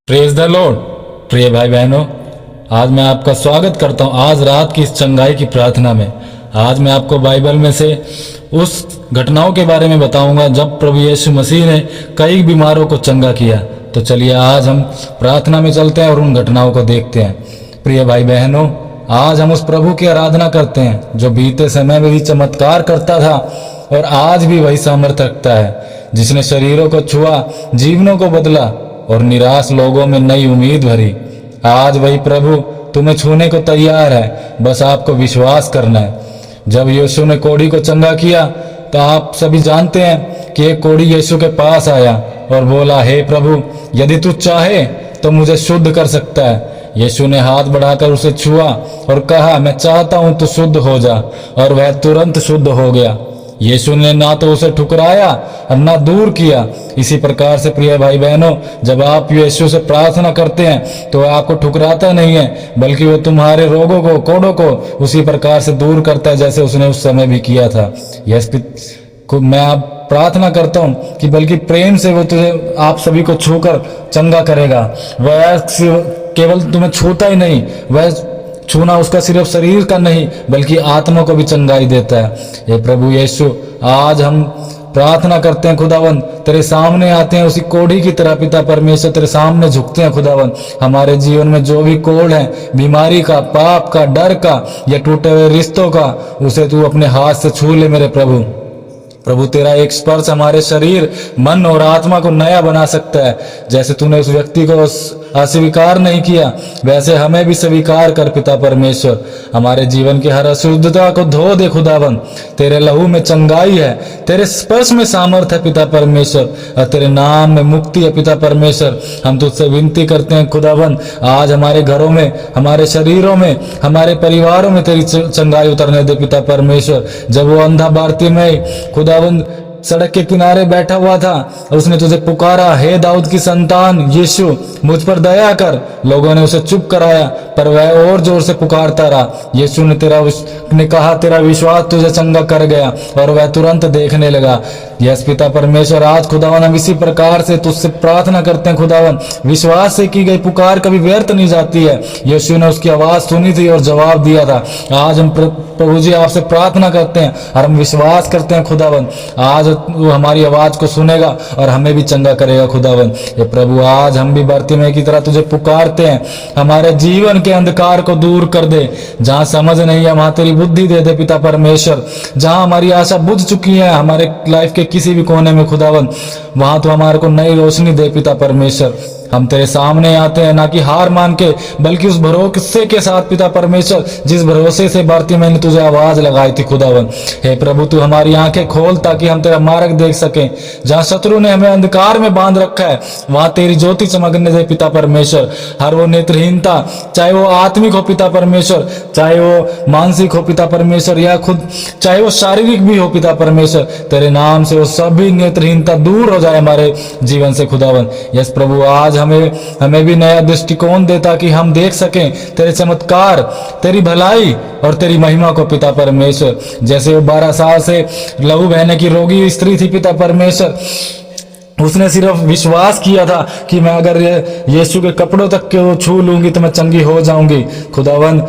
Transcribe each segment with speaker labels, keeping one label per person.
Speaker 1: Praise the Lord. प्रिय भाई बहनों, आज मैं आपका स्वागत करता हूं आज रात की इस चंगाई की प्रार्थना में। आज मैं आपको बाइबल में से उस घटनाओं के बारे में बताऊंगा जब प्रभु यीशु मसीह ने कई बीमारों को चंगा किया। तो चलिए आज हम प्रार्थना में चलते हैं और उन घटनाओं को देखते हैं। प्रिय भाई बहनों, आज हम उस प्रभु की आराधना करते हैं जो बीते समय में भी चमत्कार करता था और आज भी वही सामर्थ्य रखता है, जिसने शरीरों को छुआ, जीवनों को बदला और निराश लोगों में नई उम्मीद भरी। आज वही प्रभु तुम्हें छूने को तैयार है, बस आपको विश्वास करना है। जब यीशु ने कोढ़ी को चंगा किया तो आप सभी जानते हैं कि एक कोढ़ी यीशु के पास आया और बोला, हे प्रभु, यदि तू चाहे तो मुझे शुद्ध कर सकता है। यीशु ने हाथ बढ़ाकर उसे छुआ और कहा, मैं चाहता हूं तू शुद्ध हो जा, और वह तुरंत शुद्ध हो गया। यीशु ने ना तो उसे ठुकराया और ना दूर किया। इसी प्रकार से प्रिय भाई बहनों, जब आप यीशु से प्रार्थना करते हैं तो वह आपको ठुकराता नहीं है, बल्कि वो तुम्हारे रोगों को, कोड़ों को उसी प्रकार से दूर करता है जैसे उसने उस समय भी किया था। मैं आप प्रार्थना करता हूँ कि बल्कि प्रेम से वो तुझे, आप सभी को छूकर चंगा करेगा। वह केवल तुम्हें छूता ही नहीं, वह छूना उसका सिर्फ शरीर का नहीं बल्कि आत्मा को भी चंगाई देता है। ये प्रभु यीशु, आज हम प्रार्थना करते हैं खुदावन, तेरे सामने आते हैं उसी कोढ़ी की तरह। पिता परमेश्वर, तेरे सामने झुकते हैं खुदावन। हमारे जीवन में जो भी कोढ़ है, बीमारी का, पाप का, डर का या टूटे हुए रिश्तों का, उसे तू अपने हाथ से छू ले मेरे प्रभु। प्रभु, तेरा एक स्पर्श हमारे शरीर, मन और आत्मा को नया बना सकता है। जैसे तूने उस व्यक्ति को अस्वीकार नहीं किया, वैसे हमें भी स्वीकार कर पिता परमेश्वर। हमारे जीवन की हर अशुद्धता को धो दे खुदावन। तेरे लहू में चंगाई है, तेरे स्पर्श में सामर्थ्य है पिता परमेश्वर, और तेरे नाम में मुक्ति है पिता परमेश्वर। हम तुझसे विनती करते हैं खुदावन, आज हमारे घरों में, हमारे शरीरों में, हमारे परिवारों में तेरी चंगाई उतरने दे पिता परमेश्वर। जब वो अंधा बारतिमेय खुदावन सड़क के किनारे बैठा हुआ था, उसने तुझे पुकारा, हे दाऊद की संतान यीशु, मुझ पर दया कर। लोगों ने उसे चुप कराया, पर वह और जोर से पुकारता रहा। यीशु ने कहा, तेरा विश्वास तुझे चंगा कर गया, और वह तुरंत देखने लगा। यस पिता परमेश्वर, आज खुदावन हम इसी प्रकार से तुझसे प्रार्थना करते हैं खुदावन। विश्वास से की गई पुकार कभी व्यर्थ नहीं जाती है। यीशु ने उसकी आवाज सुनी थी और जवाब दिया था। आज हम प्रभु जी आपसे प्रार्थना करते हैं और हम विश्वास करते हैं खुदावन, आज वो हमारी आवाज को सुनेगा और हमें भी चंगा करेगा खुदावन। ये प्रभु, आज हम भी बारतिमेय की तरह तुझे पुकारते हैं। हमारे जीवन के अंधकार को दूर कर दे। जहां समझ नहीं है वहां तेरी बुद्धि दे दे पिता परमेश्वर। जहां हमारी आशा बुझ चुकी है हमारे लाइफ के किसी भी कोने में खुदावन, वहां तो हमारे को नई रोशनी दे पिता परमेश्वर। हम तेरे सामने आते हैं ना कि हार मान के, बल्कि उस भरोसे के साथ पिता परमेश्वर, जिस भरोसे से बारतिमेय ने तुझे आवाज लगाई थी खुदावन। हे प्रभु, तू हमारी आंखें खोल ताकि हम तेरा मार्ग देख सकें। जहां शत्रु ने हमें अंधकार में बांध रखा है वहां तेरी ज्योति चमकने दे पिता परमेश्वर। हर वो नेत्रहीनता, चाहे वो आत्मिक हो पिता परमेश्वर, चाहे वो मानसिक हो पिता परमेश्वर, या खुद चाहे वो शारीरिक भी हो पिता परमेश्वर, तेरे नाम से वो सभी नेत्रहीनता दूर हो जाए हमारे जीवन से खुदावन। यस प्रभु, आज हमें भी नया दृष्टिकोण दे ताकि हम देख सकें तेरे चमत्कार, तेरी भलाई और तेरी महिमा को पिता परमेश्वर। जैसे वो 12 साल से लहू बहने की रोगी स्त्री थी पिता परमेश्वर, उसने सिर्फ विश्वास किया था कि मैं अगर यीशु के कपड़ों तक के छू लूंगी तो मैं चंगी हो जाऊंगी खुदावन।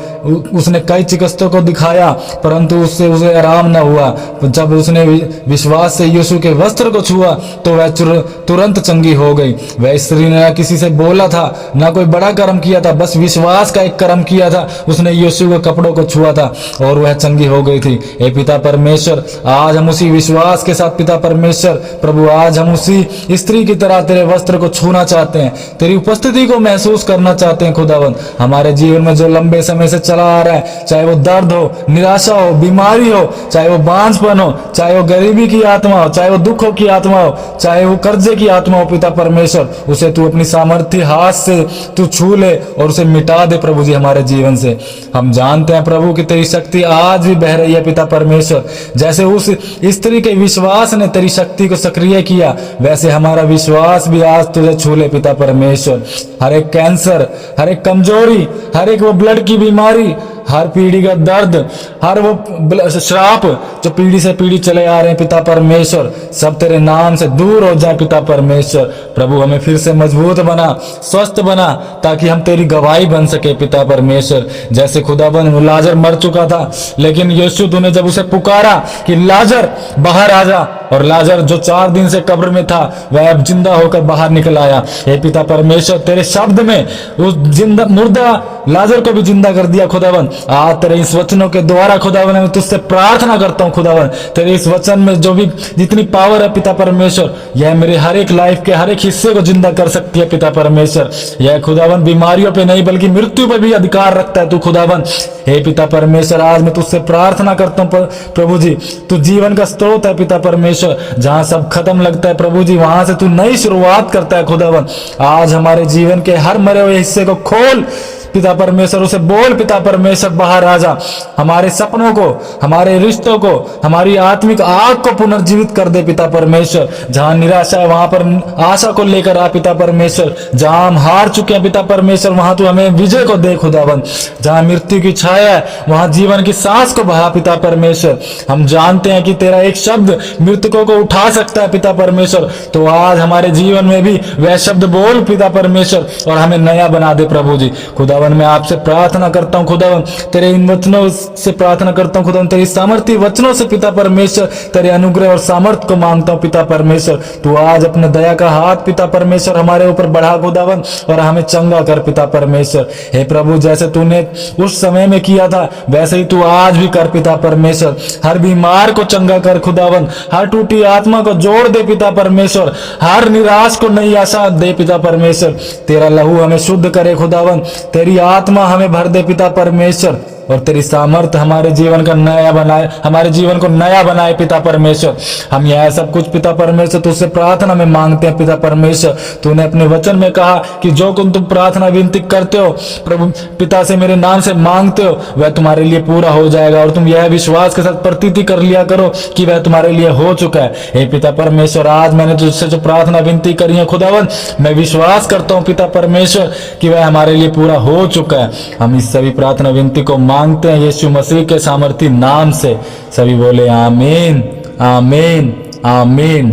Speaker 1: उसने कई चिकित्सकों को दिखाया परंतु उससे उसे आराम न हुआ। जब उसने विश्वास से यीशु के वस्त्र को छुआ तो वह तुरंत चंगी हो गई। वह स्त्री ने किसी से बोला था, ना कोई बड़ा कर्म किया था, बस विश्वास का एक कर्म किया था। उसने यीशु के कपड़ों को छुआ था और वह चंगी हो गई थी। हे पिता परमेश्वर, आज हम उसी विश्वास के साथ पिता परमेश्वर प्रभु, आज हम उसी स्त्री की तरह तेरे वस्त्र को छूना चाहते हैं, तेरी उपस्थिति को महसूस करना चाहते हैं खुदावन। हमारे जीवन में जो लंबे समय से चला आ रहा है, चाहे वो दर्द हो, निराशा हो, बीमारी हो, चाहे वो बांझपन हो, चाहे वो गरीबी की आत्मा हो, चाहे वो दुखों की आत्मा हो, चाहे वो कर्जे की आत्मा हो पिता परमेश्वर, उसे तू अपनी सामर्थ्य हाथ से तू छू ले और उसे मिटा दे प्रभु जी हमारे जीवन से। हम जानते हैं प्रभु कि तेरी शक्ति आज भी बह रही है पिता परमेश्वर। जैसे उस स्त्री के विश्वास ने तेरी शक्ति को सक्रिय किया, वैसे हमारा विश्वास भी आज तुझे छू ले पिता परमेश्वर। हर एक कैंसर, हर एक कमजोरी, हर एक वो ब्लड की बीमारी, हर पीढ़ी का दर्द, हर वो श्राप जो पीढ़ी से पीढ़ी चले आ रहे हैं पिता परमेश्वर, सब तेरे नाम से दूर हो जाए पिता परमेश्वर। प्रभु हमें फिर से मजबूत बना, स्वस्थ बना, ताकि हम तेरी गवाही बन सके पिता परमेश्वर। जैसे खुदाबंद लाजर मर चुका था, लेकिन यीशु तूने जब उसे पुकारा कि लाजर बाहर आ जा, और लाजर जो 4 दिन से कब्र में था वह अब जिंदा होकर बाहर निकल आया। हे पिता परमेश्वर, तेरे शब्द में उस जिंदा मुर्दा लाजर को भी जिंदा कर दिया खुदावन। आज तेरे इस वचनों के द्वारा खुदावन मैं तुझसे प्रार्थना करता हूँ खुदावन, तेरे इस वचन में जो भी जितनी पावर है पिता परमेश्वर, यह मेरे हर एक लाइफ के हर एक हिस्से को जिंदा कर सकती है पिता परमेश्वर। यह खुदावन बीमारियों पे नहीं बल्कि मृत्यु पे भी अधिकार रखता है तू खुदावन। हे पिता परमेश्वर, आज मैं तुझसे प्रार्थना करता हूँ प्रभु जी, तू जीवन का स्रोत है पिता परमेश्वर। जहां सब खत्म लगता है प्रभु जी, वहां से तू नई शुरुआत करता है खुदावन। आज हमारे जीवन के हर मरे हुए हिस्से को खोल पिता परमेश्वर, उसे बोल पिता परमेश्वर बाहर आ जा। हमारे सपनों को, हमारे रिश्तों को, हमारी आत्मिक आग को पुनर्जीवित कर दे पिता परमेश्वर। जहां निराशा है वहां पर आशा को लेकर आ पिता परमेश्वर। जहां हम हार चुके हैं पिता परमेश्वर, वहां तू हमें विजय को दे खुदावन। जहां मृत्यु की छाया है वहां जीवन की सांस को बहा पिता परमेश्वर। हम जानते हैं कि तेरा एक शब्द मृतकों को उठा सकता है पिता परमेश्वर, तो आज हमारे जीवन में भी वह शब्द बोल पिता परमेश्वर और हमें नया बना दे प्रभु जी। खुदावन मैं आपसे प्रार्थना करता हूं खुदावन, तेरे इन वचनों से प्रार्थना करता हूं खुदावन, तेरी सामर्थ्य वचनों से पिता परमेश्वर तेरे अनुग्रह और सामर्थ्य को मांगता हूं पिता परमेश्वर। तू आज अपने दया का हाथ पिता परमेश्वर हमारे ऊपर बढ़ा खुदावन और हमें चंगा कर पिता परमेश्वर। हे प्रभु, जैसे तूने उस समय में किया था वैसे ही तू आज भी कर पिता परमेश्वर। हर बीमार को चंगा कर खुदावन, हर टूटी आत्मा को जोड़ दे पिता परमेश्वर, हर निराश को नई आशा दे पिता परमेश्वर। तेरा लहू हमें शुद्ध करे खुदावन, तेरी आत्मा हमें भर दे पिता परमेश्वर, और तेरी सामर्थ हमारे जीवन का नया बनाए, हमारे जीवन को नया बनाए पिता परमेश्वर। हम यह सब कुछ पिता परमेश्वर तुझसे प्रार्थना में मांगते हैं पिता परमेश्वर। तूने अपने वचन में कहा कि जो कुछ तुम प्रार्थना विनती करते हो प्रभु पिता से मेरे नाम से मांगते हो वह तुम्हारे लिए पूरा हो जाएगा, और तुम यह विश्वास के साथ प्रतीति कर लिया करो कि वह तुम्हारे लिए हो चुका है। हे पिता परमेश्वर, आज मैंने तुझसे जो प्रार्थना विनती करी है खुदावन, मैं विश्वास करता हूँ पिता परमेश्वर कि वह हमारे लिए पूरा हो चुका है। हम इस सभी प्रार्थना विनती को मांगते हैं यीशु मसीह के सामर्थी नाम से। सभी बोले आमीन, आमीन, आमीन।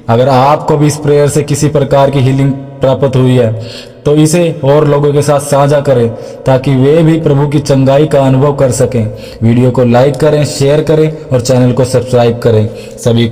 Speaker 1: अगर आपको भी इस प्रेयर से किसी प्रकार की हीलिंग प्राप्त हुई है तो इसे और लोगों के साथ साझा करें ताकि वे भी प्रभु की चंगाई का अनुभव कर सकें। वीडियो को लाइक करें, शेयर करें और चैनल को सब्सक्राइब करें। सभी